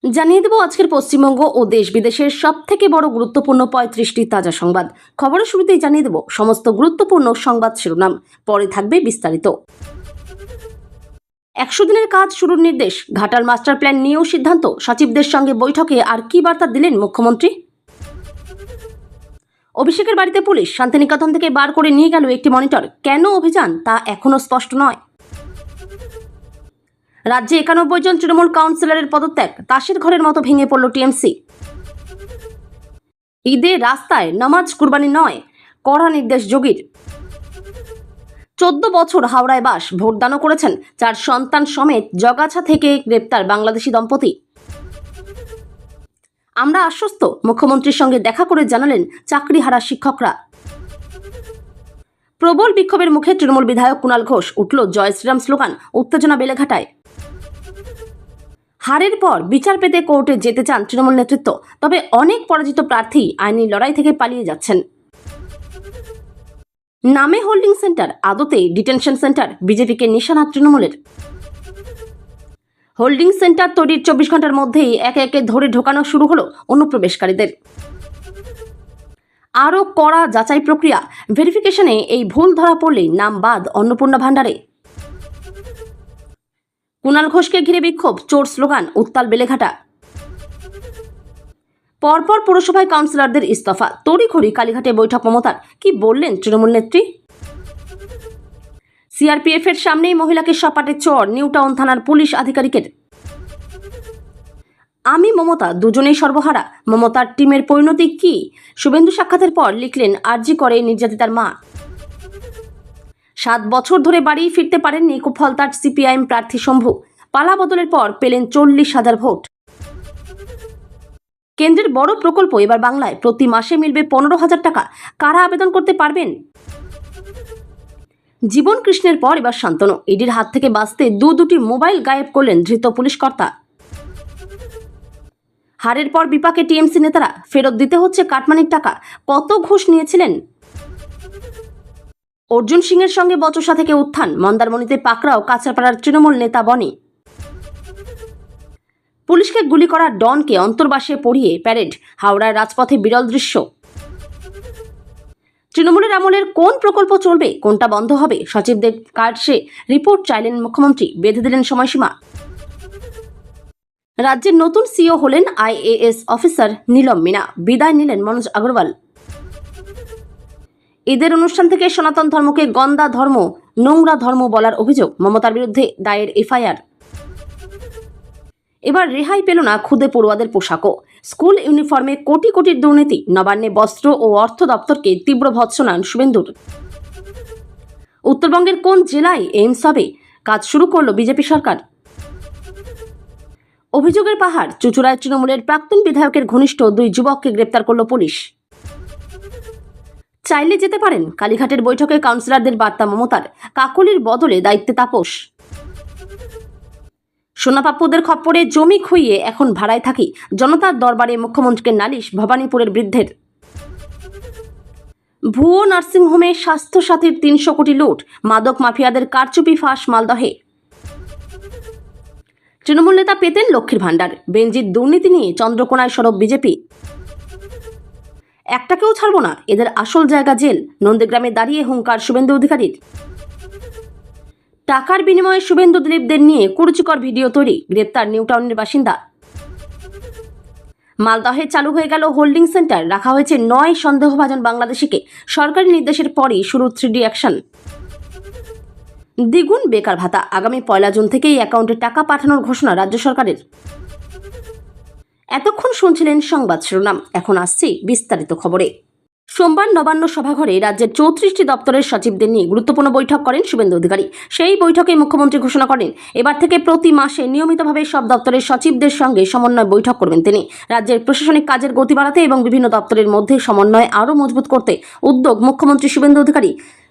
জানিয়ে দেব আজকের পশ্চিমবঙ্গ ও দেশ বিদেশের সবথেকে বড় গুরুত্বপূর্ণ ৩৫টি তাজা সংবাদ। খবরের শুরুতেই জানিয়ে দেব সমস্ত গুরুত্বপূর্ণ সংবাদ শিরোনাম, পরে থাকবে বিস্তারিত। ১০০ দিনের কাজ শুরুর নির্দেশ, ঘাটাল মাস্টার প্ল্যান নিয়েও সিদ্ধান্ত, সচিবদের সঙ্গে বৈঠকে আর কি বার্তা দিলেন মুখ্যমন্ত্রী? অভিষেকের বাড়িতে পুলিশ, শান্তিনিকেতন থেকে বার করে নিয়ে গেল একটি মনিটর, কেন অভিযান তা এখনো স্পষ্ট নয়। রাজ্যে ৯১ জন তৃণমূল কাউন্সিলরের পদত্যাগ, তাসের ঘরের মতো ভেঙে পড়ল টিএমসি। ঈদে রাস্তায় নামাজ কুরবানি নয়, কড়া নির্দেশ যোগীর। ১৪ বছর হাওড়ায় বাস, ভোটদানও করেছেন, ৪ সন্তান সমেত জগাছা থেকে গ্রেপ্তার বাংলাদেশি দম্পতি। আমরা আশ্বস্ত, মুখ্যমন্ত্রীর সঙ্গে দেখা করে জানালেন চাকরিহারা শিক্ষকরা। প্রবল বিক্ষোভের মুখে তৃণমূল বিধায়ক কুণাল ঘোষ, উঠল জয় শ্রীরাম স্লোগান, উত্তেজনা বেলেঘাটায়। হারের পর বিচার পেতে কোর্টে যেতে চান তৃণমূল নেতৃত্ব, তবে অনেক পরাজিত প্রার্থী আইনি লড়াই থেকে পালিয়ে যাচ্ছেন। নামে হোল্ডিং সেন্টার, আদতে ডিটেনশন সেন্টার, বিজেপিকে নিশানা তৃণমূলের। হোল্ডিং সেন্টার তৈরির ২৪ ঘন্টার মধ্যেই একে একে ধরে ঢোকানো শুরু হলো অনুপ্রবেশকারীদের। আরও কড়া যাচাই প্রক্রিয়া, ভেরিফিকেশনে এই ভুল ধরা পড়লেই নাম বাদ অন্নপূর্ণা ভাণ্ডারে। কুণাল ঘোষকে ঘিরে বিক্ষোভ, চোর স্লোগান, উত্তাল বেলেঘাটা। পরপর পুরসভায় কাউন্সিলরদের ইস্তফা, তড়িঘড়ি কালীঘাটে বৈঠক মমতার, কি বললেন তৃণমূল নেত্রী? সিআরপিএফ এর সামনেই মহিলাকে সপাটে চড়, নিউ টাউন থানার পুলিশ আধিকারিকের। আমি মমতা দুজনেই সর্বহারা, মমতার টিমের পরিণতি কি? শুভেন্দু সাক্ষাতের পর লিখলেন আরজি করে নির্যাতিতার মা। ৭ বছর ধরে বাড়ি ফিরতে পারেননি ফলতার সিপিআইএম প্রার্থী শম্ভু, পালা বদলের পর পেলেন ৪০,০০০ ভোট। কেন্দ্রের বড় প্রকল্প এবার বাংলায়, প্রতি মাসে মিলবে ১৫,০০০ টাকা, কারা আবেদন করতে পারবেন? জীবন কৃষ্ণের পর এবার শান্তনু, ইডির হাত থেকে বাঁচতে দুটি মোবাইল গায়েব করলেন ধৃত পুলিশ কর্তা। হারের পর বিপাকে টিএমসি নেতারা, ফেরত দিতে হচ্ছে কাটমানির টাকা, কত ঘুষ নিয়েছিলেন? অর্জুন সিংয়ের সঙ্গে বচসা থেকে উত্থান, মন্দারমণিতে পাকড়াও কাঁচরাপাড়ার তৃণমূল নেতা বনি। পুলিশকে গুলি করা ডনকে অন্তর্বাসে পড়িয়ে প্যারেড, হাওড়ার রাজপথে বিরল দৃশ্য। তৃণমূলের আমলের কোন প্রকল্প চলবে, কোনটা বন্ধ হবে, সচিবদের কাছে রিপোর্ট চাইলেন মুখ্যমন্ত্রী, বেঁধে দিলেন সময়সীমা। রাজ্যের নতুন সিও হলেন আইএএস অফিসার নীলম মিনা, বিদায় নিলেন মনোজ আগরওয়াল। ঈদের অনুষ্ঠান থেকে সনাতন ধর্মকে গন্দা ধর্ম, নোংরা ধর্ম বলার অভিযোগ, মমতার বিরুদ্ধে দায়ের এফআইআর। এবার রেহাই পেল না খুদে পড়ুয়াদের পোশাকও, স্কুল ইউনিফর্মে কোটি কোটির দুর্নীতি, নবান্নে বস্ত্র ও অর্থ দপ্তরকে তীব্র ভৎসনা শুভেন্দুর। উত্তরবঙ্গের কোন জেলায় এইমস হবে, কাজ শুরু করল বিজেপি সরকার। অভিযোগের পাহাড়, চুঁচুড়ায় তৃণমূলের প্রাক্তন বিধায়কের ঘনিষ্ঠ ২ যুবককে গ্রেপ্তার করল পুলিশ। চাইলে যেতে পারেন, কালীঘাটের বৈঠকে কাউন্সিলরদের বার্তা মমতার, কাকলির বদলে দায়িত্বে তাপস। সোনাপাপ্পুদের খপ্পরে জমি খুইয়ে এখন ভাড়ায় থাকি, জনতার দরবারে মুখ্যমন্ত্রীকে নালিশ ভবানীপুরের বৃদ্ধের। ভুয়ো নার্সিংহোমে স্বাস্থ্যসাথীর ৩০০ কোটি লুট, মাদক মাফিয়াদের কারচুপি ফাঁস মালদহে। তৃণমূল নেতা পেতেন লক্ষ্মীর ভাণ্ডার, বেঞ্জির দুর্নীতি নিয়ে চন্দ্রকোনায় সরব বিজেপি। একটাকেও ছাড়ব না, এদের আসল জায়গা জেল, নন্দীগ্রামে দাঁড়িয়ে হুঙ্কার শুভেন্দু অধিকারীর। টাকার বিনিময়ে শুভেন্দু দিলীপদের নিয়ে কুরুচিকর ভিডিও তৈরি, গ্রেপ্তার নিউ টাউনের বাসিন্দা। মালদহে চালু হয়ে গেল হোল্ডিং সেন্টার, রাখা হয়েছে ৯ সন্দেহভাজন বাংলাদেশিকে, সরকারি নির্দেশের পরই শুরু 3D অ্যাকশন। দ্বিগুণ বেকার ভাতা, আগামী ১ জুন থেকেই অ্যাকাউন্টে টাকা পাঠানোর ঘোষণা রাজ্য সরকারের। এতক্ষণ শুনছিলেন সংবাদ শিরোনাম, এখন আসছি বিস্তারিত খবরে। সোমবার নবান্ন সভাঘরে রাজ্যের ৩৪টি দপ্তরের সচিবদের নিয়ে গুরুত্বপূর্ণ বৈঠক করেন শুভেন্দু অধিকারী। সেই বৈঠকে মুখ্যমন্ত্রী ঘোষণা করেন, এবার থেকে প্রতি মাসে নিয়মিতভাবে সব দপ্তরের সচিবদের সঙ্গে সমন্বয় বৈঠক করবেন তিনি। রাজ্যের প্রশাসনিক কাজের গতি বাড়াতে এবং বিভিন্ন দপ্তরের মধ্যে সমন্বয় আরও মজবুত করতে উদ্যোগ মুখ্যমন্ত্রী শুভেন্দু অধিকারী।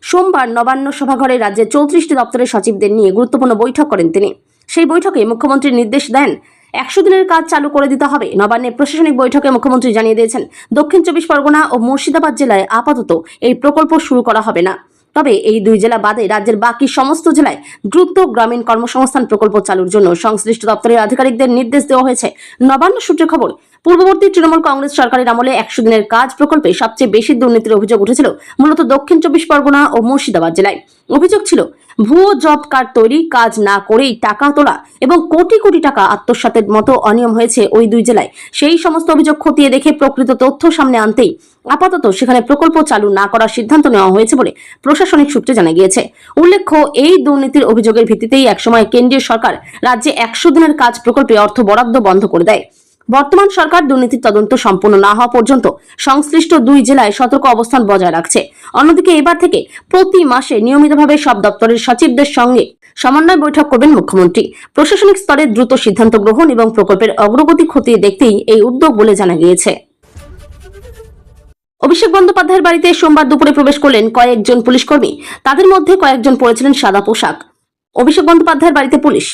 সোমবার নবান্ন সভাঘরে রাজ্যের ৩৪টি দপ্তরের সচিবদের নিয়ে গুরুত্বপূর্ণ বৈঠক করেন তিনি। সেই বৈঠকে মুখ্যমন্ত্রী নির্দেশ দেন ১০০ দিনের কাজ চালু করে দিতে হবে। নবান্নে প্রশাসনিক বৈঠকে মুখ্যমন্ত্রী জানিয়ে দিয়েছেন, দক্ষিণ ২৪ পরগনা ও মুর্শিদাবাদ জেলায় আপাতত এই প্রকল্প শুরু করা হবে না। তবে এই দুই জেলা বাদে রাজ্যের বাকি সমস্ত জেলায় দ্রুত গ্রামীণ কর্মসংস্থান প্রকল্প চালুর জন্য সংশ্লিষ্ট দপ্তরের আধিকারিকদের নির্দেশ দেওয়া হয়েছে। নবান্ন সূত্রে খবর, পূর্ববর্তী তৃণমূল কংগ্রেস সরকারের আমলে 100 দিনের কাজ প্রকল্পে সবচেয়ে বেশি দুর্নীতির অভিযোগ উঠেছিল মূলত দক্ষিণ 24 পরগনা ও মুর্শিদাবাদ জেলায়। অভিযোগ ছিল ভুয়ো জব কার্ড তৈরি, কাজ না করেই টাকা তোলা এবং কোটি কোটি টাকা আত্মসাতের মতো অনিয়ম হয়েছে ওই দুই জেলায়। সেই সমস্ত অভিযোগ খতিয়ে দেখে প্রকৃত তথ্য সামনে আনতেই আপাতত সেখানে প্রকল্প চালু না করার সিদ্ধান্ত নেওয়া হয়েছে বলে প্রশাসনিক সূত্রে জানা গিয়েছে। উল্লেখ্য, এই দুর্নীতির অভিযোগের ভিত্তিতেই একসময় কেন্দ্রীয় সরকার রাজ্যে 100 দিনের কাজ প্রকল্পে অর্থ বরাদ্দ বন্ধ করে দেয়। বর্তমান সরকার দুর্নীতির তদন্ত সম্পূর্ণ না হওয়া পর্যন্ত সংশ্লিষ্ট দুই জেলায় সতর্ক অবস্থান বজায় রাখছে। অন্যদিকে এবার থেকে প্রতি মাসে নিয়মিতভাবে সব দপ্তরের সচিবদের সঙ্গে সমন্বয় বৈঠক করবেন মুখ্যমন্ত্রী। প্রশাসনিক স্তরে দ্রুত সিদ্ধান্ত গ্রহণ এবং প্রকল্পের অগ্রগতি খতিয়ে দেখতেই এই উদ্যোগ বলে জানা গিয়েছে। অভিষেক বন্দ্যোপাধ্যায়ের বাড়িতে সোমবার দুপুরে প্রবেশ করলেন কয়েকজন পুলিশ কর্মী। তাদের মধ্যে কয়েকজন পরেছিলেন সাদা পোশাক। অভিষেক বন্দ্যোপাধ্যায়ের বাড়িতে পুলিশ।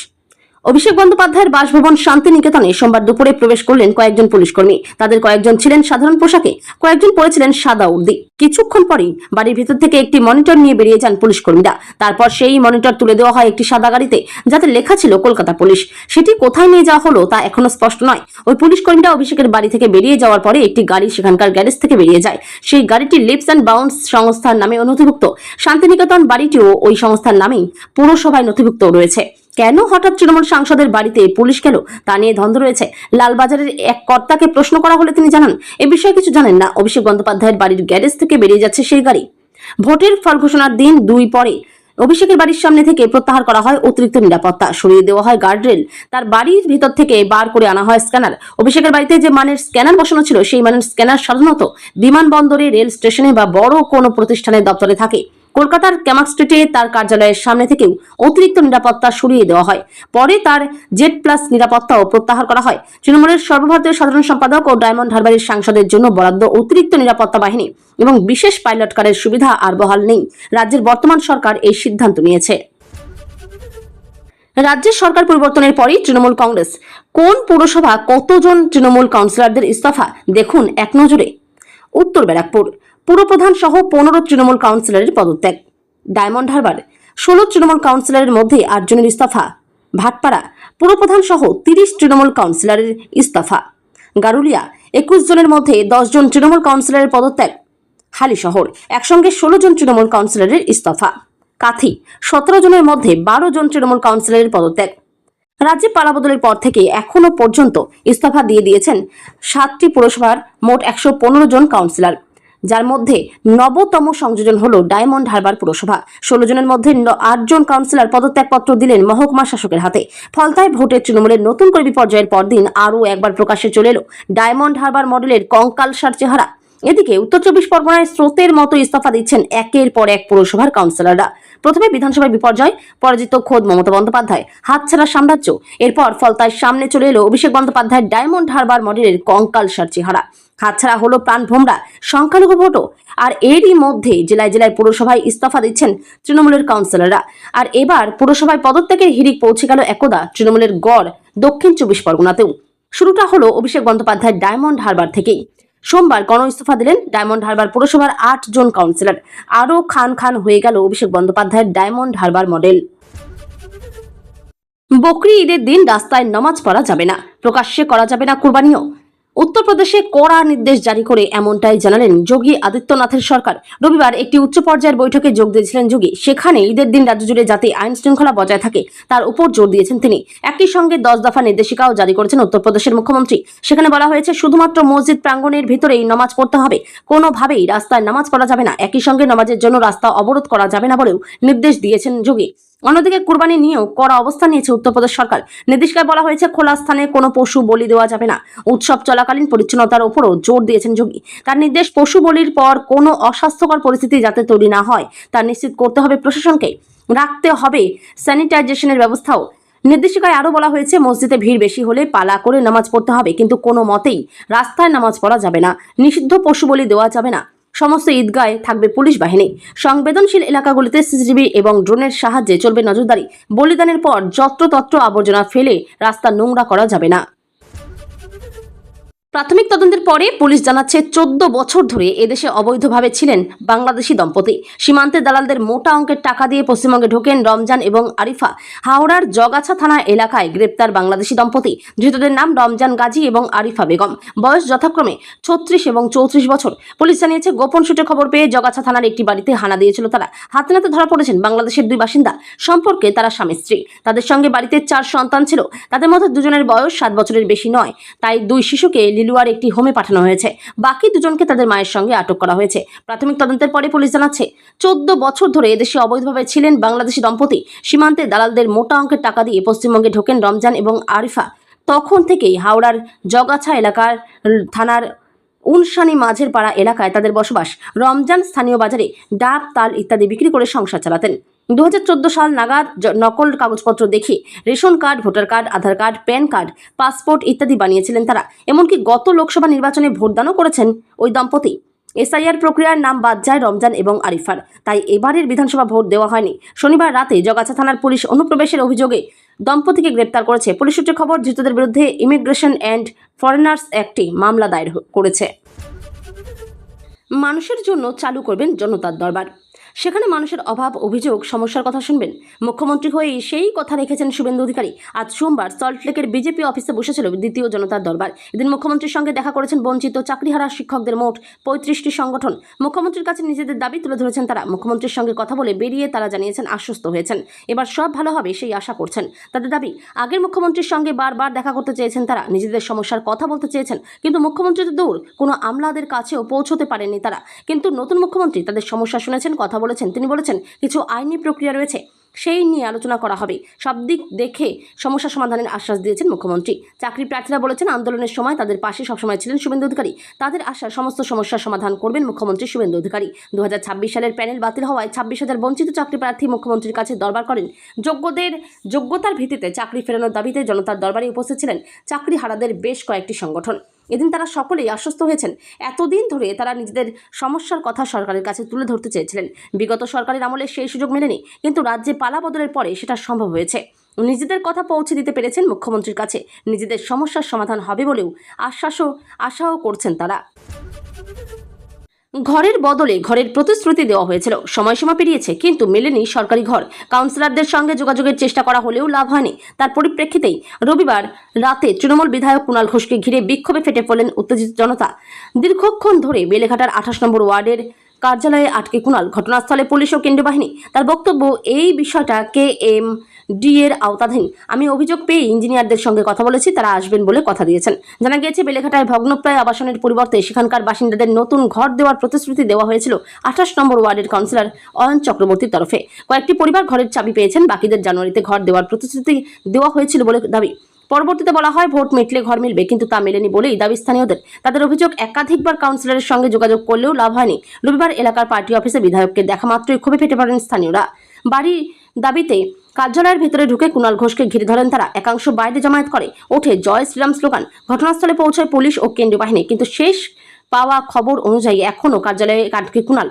অভিষেক বন্দ্যোপাধ্যায়ের বাসভবন শান্তিনিকেতনে সোমবার দুপুরে প্রবেশ করলেন কয়েকজন পুলিশ কর্মী। তাদের কয়েকজন ছিলেন সাধারণ পোশাকে, কয়েকজন পরেছিলেন সাদা উর্দি। কিছুক্ষণ পরেই বাড়ির ভিতর থেকে একটি মনিটর নিয়ে বেরিয়ে যান পুলিশ কর্মীরা। তারপর সেই মনিটর তুলে দেওয়া হয় একটি সাদা গাড়িতে, যাতে লেখা ছিল কলকাতা পুলিশ। সেটি কোথায় নিয়ে যাওয়া হলো তা এখনো স্পষ্ট নয়। ওই পুলিশ কর্মীরা অভিষেকের বাড়ি থেকে বেরিয়ে যাওয়ার পরে একটি গাড়ি সেখানকার গ্যারেজ থেকে বেরিয়ে যায়। সেই গাড়িটি লিপস অ্যান্ড বাউন্স সংস্থার নামে নথিভুক্ত। শান্তিনিকেতন বাড়িটিও ওই সংস্থার নামেই পুরসভায় নথিভুক্ত রয়েছে। কেন হঠাৎ তৃণমূল সাংসদের বাড়িতে পুলিশ গেল তা নিয়ে দ্বন্দ্ব রয়েছে। লালবাজারের এক কর্তাকে প্রশ্ন করা হলে তিনি জানান, এ বিষয়ে কিছু জানেন না। অভিষেক বন্দ্যোপাধ্যায়ের বাড়ির গ্যারেজ থেকে বেরিয়ে যাচ্ছে সেই গাড়ি। ভোটের ফল ঘোষণার দিন 2 পরে অভিষেকের বাড়ির সামনে থেকে প্রত্যাহার করা হয় অতিরিক্ত নিরাপত্তা, সরিয়ে দেওয়া হয় গার্ডরেল, তার বাড়ির ভিতর থেকে বার করে আনা হয় স্ক্যানার। অভিষেকের বাড়িতে যে মানের স্ক্যানার বসানো ছিল সেই মানের স্ক্যানার সাধারণত বিমানবন্দরে, রেল স্টেশনে বা বড় কোনো প্রতিষ্ঠানের দপ্তরে থাকে। কলকাতার ক্যামাক স্ট্রিটে তার কার্যালয়ের সামনে থেকেও অতিরিক্ত নিরাপত্তা সরিয়ে দেওয়া হয়। পরে তার জেড প্লাস নিরাপত্তাও প্রত্যাহার করা হয়। তৃণমূলের সর্বভারতীয় সাধারণ সম্পাদক ও ডায়মন্ড হারবারের সাংসদের জন্য বরাদ্দ অতিরিক্ত নিরাপত্তা বাহিনী এবং বিশেষ পাইলট কারের সুবিধা আর বহাল নেই। রাজ্যের বর্তমান সরকার এই সিদ্ধান্ত নিয়েছে। রাজ্যের সরকার পরিবর্তনের পরই তৃণমূল কংগ্রেস কোন পুরসভা কতজন তৃণমূল কাউন্সিলরদের ইস্তফা দেখুন এক নজরে। উত্তর ব্যারাকপুর পুরপ্রধান সহ 15 তৃণমূল কাউন্সিলরের পদত্যাগ। ডায়মন্ড হারবার 16 তৃণমূল কাউন্সিলরের মধ্যে 8 জনের ইস্তফা। ভাটপাড়া পুরপ্রধান সহ 30 তৃণমূল কাউন্সিলরের ইস্তফা। গারুলিয়া 21 জনের মধ্যে 10 জন তৃণমূল কাউন্সিলরের পদত্যাগ। হালিশহর একসঙ্গে 16 জন তৃণমূল কাউন্সিলরের ইস্তফা। কাথি 17 জনের মধ্যে 12 জন তৃণমূল কাউন্সিলরের পদত্যাগ। রাজ্যে পালাবদলের পর থেকে এখনো পর্যন্ত ইস্তফা দিয়ে দিয়েছেন 7টি পুরসভার মোট 115 জন কাউন্সিলর, যার মধ্যে নবতম সংযোজন হল ডায়মন্ড হারবার পুরসভা। 16 জনের মধ্যে 8 জন কাউন্সিলর পদত্যাগপত্র দিলেন মহকুমা শাসকের হাতে। ফলতায় ভোটে তৃণমূলের নতুন করে বিপর্যয়ের পরদিন আরও একবার প্রকাশ্যে চলে এলো ডায়মন্ড হারবার মডেলের কঙ্কালসার চেহারা। এদিকে উত্তর 24 পরগনায় স্রোতের মতো ইস্তফা দিচ্ছেন একের পর এক পুরসভার কাউন্সিলররা। প্রথমে বিধানসভায় বিপর্যয়, পরাজিত খোদ মমতা বন্দ্যোপাধ্যায়, হাতছাড়া সাম্রাজ্য। এরপর ফলতায় সামনে চলে এলো অভিষেক বন্দ্যোপাধ্যায়ের ডায়মন্ড হারবার মডেলের কঙ্কালসার চেহারা। হাতছাড়া হলো প্রাণভোমরা সংখ্যালঘু ভোটও। আর এরই মধ্যে জেলায় জেলায় পুরসভায় ইস্তফা দিচ্ছেন তৃণমূলের কাউন্সিলররা। আর এবার পুরসভায় পদত্যাগের হিড়িক পৌঁছে গেল একদা তৃণমূলের গড় দক্ষিণ 24 পরগনাতেও। শুরুটা হলো অভিষেক বন্দ্যোপাধ্যায়ের ডায়মন্ড হারবার থেকেই। সোমবার গণ ইস্তফা দিলেন ডায়মন্ড হারবার পুরসভার 8 জন কাউন্সিলর। আরও খান খান হয়ে গেল অভিষেক বন্দ্যোপাধ্যায়ের ডায়মন্ড হারবার মডেল। বকরি ঈদের দিন রাস্তায় নামাজ পড়া যাবে না, প্রকাশ্যে করা যাবে না কুরবানিও। উত্তরপ্রদেশে কড়া নির্দেশ জারি করে এমনটাই জানালেন যোগী আদিত্যনাথের সরকার। রবিবার একটি উচ্চ পর্যায়ের বৈঠকে যোগ দিয়েছিলেন যোগী। সেখানে ঈদের দিন রাজ্য জুড়ে যাতে আইন শৃঙ্খলা বজায় থাকে তার উপর জোর দিয়েছেন তিনি। একই সঙ্গে 10 দফা নির্দেশিকাও জারি করেছেন উত্তরপ্রদেশের মুখ্যমন্ত্রী। সেখানে বলা হয়েছে শুধুমাত্র মসজিদ প্রাঙ্গণের ভিতরেই নামাজ পড়তে হবে, কোনোভাবেই রাস্তায় নামাজ পড়া যাবে না। একই সঙ্গে নামাজের জন্য রাস্তা অবরোধ করা যাবে না বলেও নির্দেশ দিয়েছেন যোগী। অন্যদিকে কুরবানি নিয়েও কড়া অবস্থান নিয়েছে উত্তরপ্রদেশ সরকার। নির্দেশিকায় বলা হয়েছে খোলা স্থানে কোনো পশু বলি দেওয়া যাবে না। উৎসব চলাকালীন পরিচ্ছন্নতার উপরও জোর দিয়েছেন যোগী। তার নির্দেশ, পশু বলির পর কোনো অস্বাস্থ্যকর পরিস্থিতি যাতে তৈরি না হয় তা নিশ্চিত করতে হবে প্রশাসনকে। রাখতে হবে স্যানিটাইজেশনের ব্যবস্থাও। নির্দেশিকায় আরও বলা হয়েছে মসজিদে ভিড় বেশি হলে পালা করে নামাজ পড়তে হবে, কিন্তু কোনো মতেই রাস্তায় নামাজ পড়া যাবে না। নিষিদ্ধ পশু বলি দেওয়া যাবে না। সমস্ত ঈদগাহে থাকবে পুলিশ বাহিনী। সংবেদনশীল এলাকাগুলিতে সিসিটিভি এবং ড্রোনের সাহায্যে চলবে নজরদারি। বলিদানের পর যত্রতত্র আবর্জনা ফেলে রাস্তা নোংরা করা যাবে না। প্রাথমিক তদন্তের পরে পুলিশ জানাচ্ছে 14 বছর ধরে এদেশে অবৈধভাবে ছিলেন বাংলাদেশি দম্পতি। সীমান্তে দালালদের মোটা অঙ্কের টাকা দিয়ে পশ্চিমবঙ্গে ঢোকেন রমজান এবং আরিফা। হাওড়ার জগাছা থানা এলাকায় গ্রেপ্তার বাংলাদেশি দম্পতি। ধৃতদের নাম রমজান গাজী এবং আরিফা বেগম। বয়স যথাক্রমে 36 এবং 34 বছর। পুলিশ জানিয়েছে, গোপন সূত্রে খবর পেয়ে জগাছা থানার একটি বাড়িতে হানা দিয়েছিল তারা। হাতে নাতে ধরা পড়েছেন বাংলাদেশের দুই বাসিন্দা। সম্পর্কে তারা স্বামী স্ত্রী। তাদের সঙ্গে বাড়িতে 4 সন্তান ছিল। তাদের মধ্যে দুজনের বয়স 7 বছরের বেশি নয়। তাই দুই শিশুকে লিলুয়ার একটি হোমে পাঠানো হয়েছে। বাকি দুজনকে তাদের মায়ের সঙ্গে আটক করা হয়েছে। প্রাথমিক তদন্তের পরে পুলিশ জানাচ্ছে, 14 বছর ধরে এদেশে অবৈধভাবে ছিলেন বাংলাদেশি দম্পতি। সীমান্তে দালালদের মোটা অঙ্কের টাকা দিয়ে পশ্চিমবঙ্গে ঢোকেন রমজান এবং আরিফা। তখন থেকেই হাওড়ার জগাছা এলাকার থানার উনসানি মাঝের পাড়া এলাকায় তাদের বসবাস। রমজান স্থানীয় বাজারে ডাব, তাল ইত্যাদি বিক্রি করে সংসার চালাতেন। 2014 সাল নাগাদ নকল কাগজপত্র দেখিয়ে রেশন কার্ড, ভোটার কার্ড, আধার কার্ড, প্যান কার্ড, পাসপোর্ট ইত্যাদি বানিয়েছিলেন তারা। এমনকি গত লোকসভা নির্বাচনে ভোটদানও করেছেন ওই দম্পতি। এসআইআর প্রক্রিয়ার নাম বাদ যায় রমজান এবং আরিফার, তাই এবারের বিধানসভা ভোট দেওয়া হয়নি। শনিবার রাতে জগাছা থানার পুলিশ অনুপ্রবেশের অভিযোগে দম্পতিকে গ্রেপ্তার করেছে। পুলিশ সূত্রে খবর, ধৃতদের বিরুদ্ধে ইমিগ্রেশন অ্যান্ড ফরেনার্স অ্যাক্টে মামলা দায়ের করেছে। মানুষের জন্য চালু করবেন জনতার দরবার। সেখানে মানুষের অভাব, অভিযোগ, সমস্যার কথা শুনবেন। মুখ্যমন্ত্রী হয়েই সেই কথা রেখেছেন শুভেন্দু অধিকারী। আজ সোমবার সল্টলেকের বিজেপি অফিসে বসেছিল দ্বিতীয় জনতার দরবার। এদিন মুখ্যমন্ত্রীর সঙ্গে দেখা করেছেন বঞ্চিত চাকরিহারা শিক্ষকদের মোট 35টি সংগঠন। মুখ্যমন্ত্রীর কাছে নিজেদের দাবি তুলে ধরেছেন তারা। মুখ্যমন্ত্রীর সঙ্গে কথা বলে বেরিয়ে তারা জানিয়েছেন আশ্বস্ত হয়েছেন, এবার সব ভালো হবে সেই আশা করছেন। তাদের দাবি, আগের মুখ্যমন্ত্রীর সঙ্গে বারবার দেখা করতে চেয়েছেন তারা, নিজেদের সমস্যার কথা বলতে চেয়েছেন, কিন্তু মুখ্যমন্ত্রী তো দূর, কোনো আমলাদের কাছেও পৌঁছতে পারেননি তারা। কিন্তু নতুন মুখ্যমন্ত্রী তাদের সমস্যা শুনেছেন, কথা বলেছেন। তিনি বলেছেন, কিছু আইনি প্রক্রিয়া রয়েছে, সেই নিয়ে আলোচনা করা হবে। সব দিক দেখে সমস্যা সমাধানের আশ্বাস দিয়েছেন মুখ্যমন্ত্রী। চাকরি প্রার্থীরা বলেছেন, আন্দোলনের সময় তাদের পাশে সবসময় ছিলেন শুভেন্দু অধিকারী। তাদের আশা, সমস্ত সমস্যার সমাধান করবেন মুখ্যমন্ত্রী শুভেন্দু অধিকারী। 2026 সালের প্যানেল বাতিল হওয়ায় 26,000 বঞ্চিত চাকরি প্রার্থী মুখ্যমন্ত্রীর কাছে দরবার করেন। যোগ্যতার ভিত্তিতে চাকরি ফেরানোর দাবিতে জনতার দরবারে উপস্থিত ছিলেন চাকরি হারাদের বেশ কয়েকটি সংগঠন। এদিন তারা সকলেই আশ্বস্ত হয়েছেন। এতদিন ধরে তারা নিজেদের সমস্যার কথা সরকারের কাছে তুলে ধরতে চেয়েছিলেন। বিগত সরকারের আমলে সেই সুযোগ মেলেনি, কিন্তু রাজ্যে পালা বদলের পরে সেটা সম্ভব হয়েছে। নিজেদের কথা পৌঁছে দিতে পেরেছেন মুখ্যমন্ত্রীর কাছে। নিজেদের সমস্যার সমাধান হবে বলেও আশাও করছেন তারা। ঘরের বদলে ঘরের প্রতিশ্রুতি দেওয়া হয়েছিল, সময়সীমা পেরিয়েছে, কিন্তু মেলেনি সরকারি ঘর। কাউন্সিলরদের সঙ্গে যোগাযোগের চেষ্টা করা হলেও লাভ হয়নি। তার পরিপ্রেক্ষিতেই রবিবার রাতে তৃণমূল বিধায়ক কুণাল ঘোষকে ঘিরে বিক্ষোভে ফেটে পড়লেন উত্তেজিত জনতা। দীর্ঘক্ষণ ধরে বেলেঘাটার 28 নম্বর ওয়ার্ডের কার্যালয়ে আটকে কুণাল। ঘটনাস্থলে পুলিশ ও কেন্দ্রীয় বাহিনী। তার বক্তব্য, এই বিষয়টা KMD এর আওতাধীন। আমি অভিযোগ পেয়ে ইঞ্জিনিয়ারদের সঙ্গে কথা বলেছি, তারা আসবেন বলে কথা দিয়েছেন। জানা গিয়েছে, বেলেঘাটায় ভগ্নপ্রায় আবাসনের পরিবর্তে সেখানকার বাসিন্দাদের নতুন ঘর দেওয়ার প্রতিশ্রুতি দেওয়া হয়েছিল 28 নম্বর ওয়ার্ডের কাউন্সিলর অয়ন চক্রবর্তীর তরফে। কয়েকটি পরিবার ঘরের চাবি পেয়েছেন, বাকিদের জানুয়ারিতে ঘর দেওয়ার প্রতিশ্রুতি দেওয়া হয়েছিল বলে দাবি। পরবর্তীতে বলা হয়, ভোট মিটলে ঘর মিলবে, কিন্তু তা মেলেনি বলেই দাবি স্থানীয়দের। তাদের অভিযোগ, একাধিকবার কাউন্সিলরের সঙ্গে যোগাযোগ করলেও লাভ হয়নি। রবিবার এলাকার পার্টি অফিসে বিধায়ককে দেখা মাত্রই ক্ষোভে ফেটে পড়েন স্থানীয়রা। বাড়ি দাবিতে কার্যালয়ের ভেতরে ঢুকে কুণাল ঘোষকে ঘিরে ধরেন তারা। একাংশ বাইরে জমায়েত করে, ওঠে জয় শ্রীরাম স্লোগান। ঘটনাস্থলে পৌঁছায় পুলিশ ও কেন্দ্রীয় বাহিনী, কিন্তু শেষ পাওয়া খবর অনুযায়ী এখনও কার্যালয়ে আটকে কুণাল।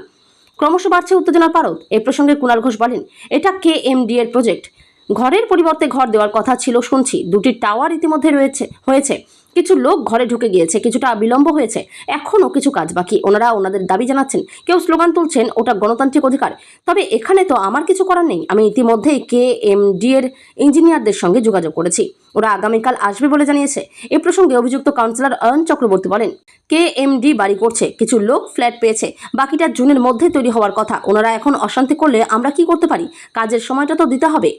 ক্রমশ বাড়ছে উত্তেজনার পারদ। এই প্রসঙ্গে কুণাল ঘোষ বলেন, এটা KMD এর প্রজেক্ট। ঘরের পরিবর্তে ঘর দেওয়ার কথা ছিল শুনছি। 2টি টাওয়ার ইতিমধ্যে হয়েছে। কিছু লোক ঘরে ঢুকে গিয়েছে, কিছুটা বিলম্ব হয়েছে, এখনও কিছু কাজ বাকি। ওনারা ওনাদের দাবি জানাচ্ছেন, কেউ স্লোগান তুলছেন, ওটা গণতান্ত্রিক অধিকার। তবে এখানে তো আমার কিছু করার নেই। আমি ইতিমধ্যেই KMD এর ইঞ্জিনিয়ারদের সঙ্গে যোগাযোগ করেছি, ওরা আগামীকাল আসবে বলে জানিয়েছে। এ প্রসঙ্গে অভিযুক্ত কাউন্সিলর অয়ন চক্রবর্তী বলেন, KMD বাড়ি করছে, কিছু লোক ফ্ল্যাট পেয়েছে, বাকিটা জুনের মধ্যে তৈরি হওয়ার কথা। ওনারা এখন অশান্তি করলে আমরা কি করতে পারি? কাজের সময়টা তো দিতে হবে।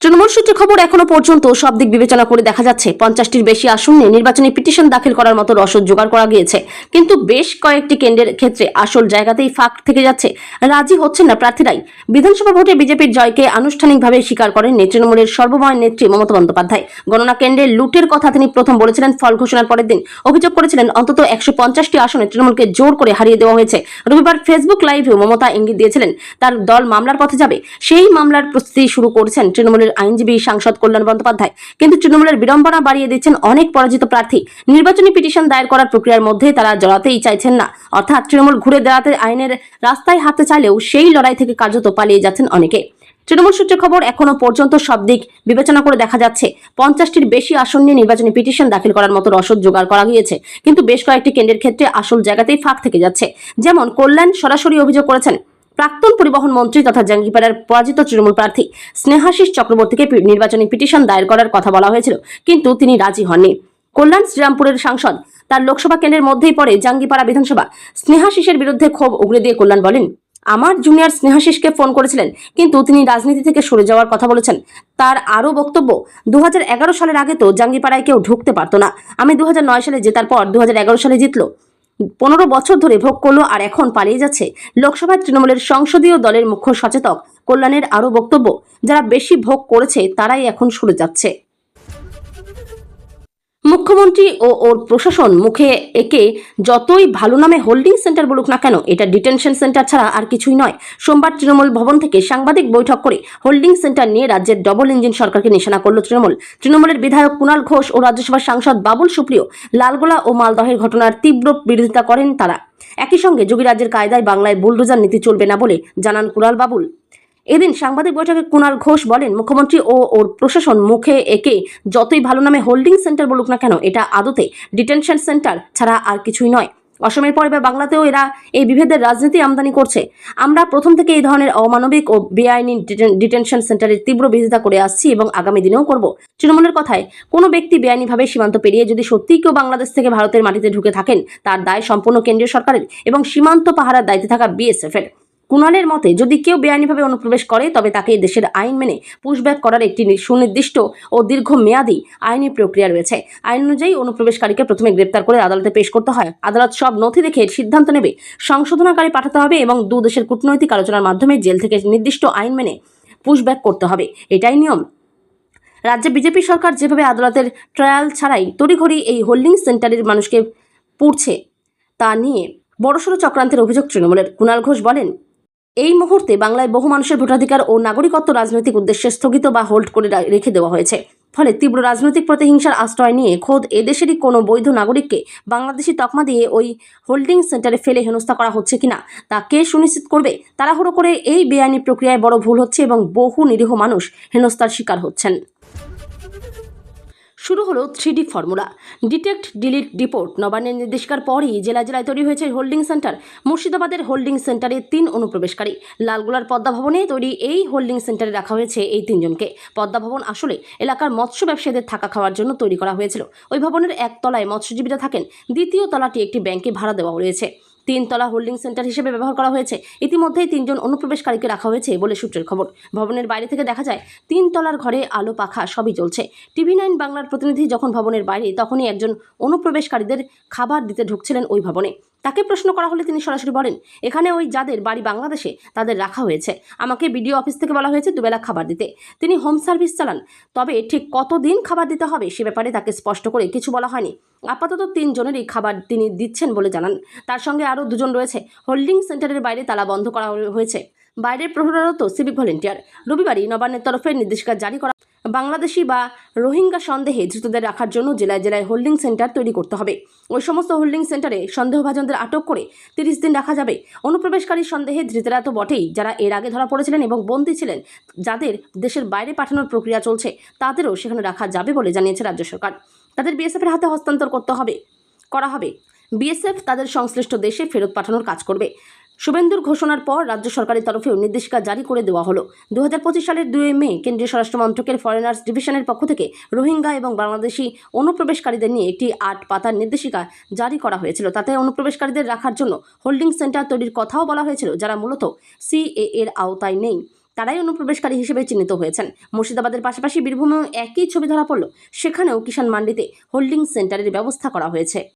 তৃণমূল সূত্রে খবর, এখনো পর্যন্ত সব দিক বিবেচনা করে দেখা যাচ্ছে 50টির বেশি আসন নিয়ে নির্বাচনী পিটিশন দাখিল করার মতো রসদ জোগাড় করা গিয়েছে, কিন্তু বেশ কয়েকটি কেন্দ্রের ক্ষেত্রে আসল জায়গাতেই ফাঁক থেকে যাচ্ছে। রাজি হচ্ছেন না প্রার্থীরাই। বিধানসভা ভোটে বিজেপির জয়কে আনুষ্ঠানিকভাবে স্বীকার করেন তৃণমূলের সর্বময় নেত্রী মমতা বন্দ্যোপাধ্যায়। গণনা কেন্দ্রে লুটের কথা তিনি প্রথম বলেছিলেন ফল ঘোষণার পরের দিন। অভিযোগ করেছিলেন, অন্তত 150টি আসনে তৃণমূলকে জোর করে হারিয়ে দেওয়া হয়েছে। রবিবার ফেসবুক লাইভেও মমতা ইঙ্গিত দিয়েছিলেন তার দল মামলার পথে যাবে। সেই মামলার প্রস্তুতি শুরু করেছেন তৃণমূলের আইনজীবী সাংসদ কল্যাণ বন্দ্যোপাধ্যায়। কিন্তু তৃণমূলের বিড়ম্বনা বাড়িয়ে দিচ্ছেন অনেক পরাজিত প্রার্থী। নির্বাচনী পিটিশন দায়ের করার প্রক্রিয়ার মধ্যে তারা জড়াতেই চাইছেন না। অর্থাৎ তৃণমূল ঘুরে দাঁড়াতে আইনের রাস্তায় হাঁটতে চাইলেও সেই লড়াই থেকে কার্যত পালিয়ে যাচ্ছেন অনেকে। তৃণমূল সূত্রে খবর, এখনো পর্যন্ত সব দিক বিবেচনা করে দেখা যাচ্ছে 50টির বেশি আসন নিয়ে নির্বাচনী পিটিশন দাখিল করার মতো রসদ জোগাড় করা গিয়েছে, কিন্তু বেশ কয়েকটি কেন্দ্রের ক্ষেত্রে আসল জায়গাতেই ফাঁক থেকে যাচ্ছে। যেমন কল্যাণ সরাসরি অভিযোগ করেছেন প্রাক্তন পরিবহন মন্ত্রী তথা জাঙ্গিপাড়ার পরাজিত তৃণমূল প্রার্থী স্নেহাশিস চক্রবর্তীকে নির্বাচনী পিটিশন দায়ের করার কথা বলা হয়েছিল, কিন্তু তিনি রাজি হননি। কল্যাণ শ্রীরামপুরের সাংসদ, তার লোকসভা কেন্দ্রের মধ্যেই পড়ে জাঙ্গিপাড়া বিধানসভা। স্নেহাশিসের বিরুদ্ধে ক্ষোভ উগরে দিয়ে কল্যাণ বলেন, আমার জুনিয়র স্নেহাশিসকে ফোন করেছিলেন, কিন্তু তিনি রাজনীতি থেকে সরে যাওয়ার কথা বলেছেন। তার আরও বক্তব্য, 2011 সালের আগে তো জাঙ্গিপাড়ায় কেউ ঢুকতে পারতো না। আমি 2009 সালে জেতার পর 2011 সালে জিতলো, 15 বছর ধরে ভোগ করলো, আর এখন পালিয়ে যাচ্ছে। লোকসভায় তৃণমূলের সংসদীয় দলের মুখ্য সচেতক কল্যাণের আরও বক্তব্য, যারা বেশি ভোগ করেছে তারাই এখন সরে যাচ্ছে। মুখ্যমন্ত্রী ও ওর প্রশাসন মুখে একে যতই ভালো নামে হোল্ডিং সেন্টার বলুক না কেন, এটা ডিটেনশন সেন্টার ছাড়া আর কিছুই নয়। সোমবার তৃণমূল ভবন থেকে সাংবাদিক বৈঠক করে হোল্ডিং সেন্টার নিয়ে রাজ্যের ডবল ইঞ্জিন সরকারকে নিশানা করল তৃণমূল। তৃণমূলের বিধায়ক কুণাল ঘোষ ও রাজ্যসভার সাংসদ বাবুল সুপ্রিয় লালগোলা ও মালদহের ঘটনার তীব্র বিরোধিতা করেন তারা। একই সঙ্গে যোগীরাজ্যের কায়দায় বাংলায় বুলডোজার নীতি চলবে না বলে জানান কুণাল বাবুল। এদিন সাংবাদিক বৈঠকে কুণাল ঘোষ বলেন, মুখ্যমন্ত্রী ও ওর প্রশাসন মুখে একে যতই ভালো নামে হোল্ডিং সেন্টার বলুক না কেন, এটা আদতে ডিটেনশন সেন্টার ছাড়া আর কিছুই নয়। অসমের পরে বা বাংলাতেও এরা এই বিভেদের রাজনীতি আমদানি করছে। আমরা প্রথম থেকে এই ধরনের অমানবিক ও বেআইনি ডিটেনশন সেন্টারের তীব্র বিরোধিতা করে আসছি এবং আগামী দিনেও করব। তৃণমূলের কথায়, কোনো ব্যক্তি বেআইনিভাবে সীমান্ত পেরিয়ে যদি সত্যিই কেউ বাংলাদেশ থেকে ভারতের মাটিতে ঢুকে থাকেন, তার দায় সম্পূর্ণ কেন্দ্রীয় সরকারের এবং সীমান্ত পাহারার দায়িত্বে থাকা বিএসএফ এর। কুণালের মতে, যদি কেউ বেআইনিভাবে অনুপ্রবেশ করে তবে তাকে দেশের আইন মেনে পুশব্যাক করার একটি সুনির্দিষ্ট ও দীর্ঘমেয়াদী আইনি প্রক্রিয়া রয়েছে। আইন অনুযায়ী অনুপ্রবেশকারীকে প্রথমে গ্রেপ্তার করে আদালতে পেশ করতে হয়। আদালত সব নথি দেখে সিদ্ধান্ত নেবে, সংশোধনাগারে পাঠাতে হবে এবং দু দেশের কূটনৈতিক আলোচনার মাধ্যমে জেল থেকে নির্দিষ্ট আইন মেনে পুশব্যাক করতে হবে। এটাই নিয়ম। রাজ্যে বিজেপি সরকার যেভাবে আদালতের ট্রায়াল ছাড়াই তড়িঘড়ি এই হোল্ডিং সেন্টারের মানুষকে পুড়ছে, তা নিয়ে বড়সড় চক্রান্তের অভিযোগ তৃণমূলের। কুণাল ঘোষ বলেন, এই মুহূর্তে বাংলায় বহু মানুষের ভোটাধিকার ও নাগরিকত্ব রাজনৈতিক উদ্দেশ্যে স্থগিত বা হোল্ড করে রেখে দেওয়া হয়েছে। ফলে তীব্র রাজনৈতিক প্রতিহিংসার আশ্রয় নিয়ে খোদ এদেশেরই কোনো বৈধ নাগরিককে বাংলাদেশি তকমা দিয়ে ওই হোল্ডিং সেন্টারে ফেলে হেনস্থা করা হচ্ছে কিনা তা কে সুনিশ্চিত করবে? তাড়াহুড়ো করে এই বেআইনি প্রক্রিয়ায় বড় ভুল হচ্ছে এবং বহু নিরীহ মানুষ হেনস্থার শিকার হচ্ছেন। শুরু হলো 3D formula, detect delete deport. নবান্নের নির্দেশিকার পরই জেলায় জেলায় তৈরি হয়েছে হোল্ডিং সেন্টার। মুর্শিদাবাদের হোল্ডিং সেন্টারে 3 অনুপ্রবেশকারী। লালগোলার পদ্মা ভবনে তৈরি এই হোল্ডিং সেন্টারে রাখা হয়েছে এই 3 জনকে। পদ্মা ভবন আসলে এলাকার মৎস্য ব্যবসায়ীদের থাকা খাওয়ার জন্য তৈরি করা হয়েছিল। ওই ভবনের একতলায় মৎস্যজীবীরা থাকেন, দ্বিতীয় তলাটি একটি ব্যাংকে ভাড়া দেওয়া রয়েছে। 3 তলা হোল্ডিং সেন্টার হিসেবে ব্যবহার করা হয়েছে। ইতিমধ্যেই 3 জন অনুপ্রবেশকারীকে রাখা হয়েছে বলে সূত্রের খবর। ভবনের বাইরে থেকে দেখা যায় 3 তলার ঘরে আলো পাখা সবই জ্বলছে। TV9 বাংলার প্রতিনিধি যখন ভবনের বাইরে, তখনই একজন অনুপ্রবেশকারীদের খাবার দিতে ঢুকছিলেন ওই ভবনে। তাকে প্রশ্ন করা হলে তিনি সরাসরি বলেন, এখানে ওই যাদের বাড়ি বাংলাদেশে তাদের রাখা হয়েছে। আমাকে বিডিও অফিস থেকে বলা হয়েছে দুবেলা খাবার দিতে। তিনি হোম সার্ভিস চালান, তবে ঠিক কতদিন খাবার দিতে হবে সে ব্যাপারে তাকে স্পষ্ট করে কিছু বলা হয়নি। আপাতত 3 জনেরই খাবার তিনি দিচ্ছেন বলে জানান। তার সঙ্গে আরও 2 জন রয়েছে। হোল্ডিং সেন্টারের বাইরে তালা বন্ধ করা হয়েছে। বাইরের প্রহরারত সিভিক ভলেন্টিয়ার। রবিবারই নবান্নের তরফে নির্দেশিকা জারি করা, বাংলাদেশি বা রোহিঙ্গা সন্দেহে ধৃতদের রাখার জন্য জেলায় জেলায় হোল্ডিং সেন্টার তৈরি করতে হবে। ওই সমস্ত হোল্ডিং সেন্টারে সন্দেহভাজনদের আটক করে 30 দিন রাখা যাবে। অনুপ্রবেশকারীর সন্দেহে ধৃতেরা তো বটেই, যারা এর আগে ধরা পড়েছিলেন এবং বন্দী ছিলেন, যাদের দেশের বাইরে পাঠানোর প্রক্রিয়া চলছে, তাদেরও সেখানে রাখা যাবে বলে জানিয়েছে রাজ্য সরকার। তাদের বিএসএফের হাতে হস্তান্তর করা হবে। বিএসএফ তাদের সংশ্লিষ্ট দেশে ফেরত পাঠানোর কাজ করবে। শুভেন্দুর ঘোষণার পর রাজ্য সরকারের তরফেও নির্দেশিকা জারি করে দেওয়া হলো। 2025 সালের 2 মে কেন্দ্রীয় স্বরাষ্ট্র মন্ত্রকের ফরেনার্স ডিভিশনের পক্ষ থেকে রোহিঙ্গা এবং বাংলাদেশি অনুপ্রবেশকারীদের নিয়ে একটি 8 পাতার নির্দেশিকা জারি করা হয়েছিল। তাতে অনুপ্রবেশকারীদের রাখার জন্য হোল্ডিং সেন্টার তৈরির কথাও বলা হয়েছিল। যারা মূলত CAA এর আওতায় নেই, তারাই অনুপ্রবেশকারী হিসেবে চিহ্নিত হয়েছেন। মুর্শিদাবাদের পাশাপাশি বীরভূমেও একই ছবি ধরা পড়ল। সেখানেও কিষাণ মান্ডিতে হোল্ডিং সেন্টারের ব্যবস্থা করা হয়েছে।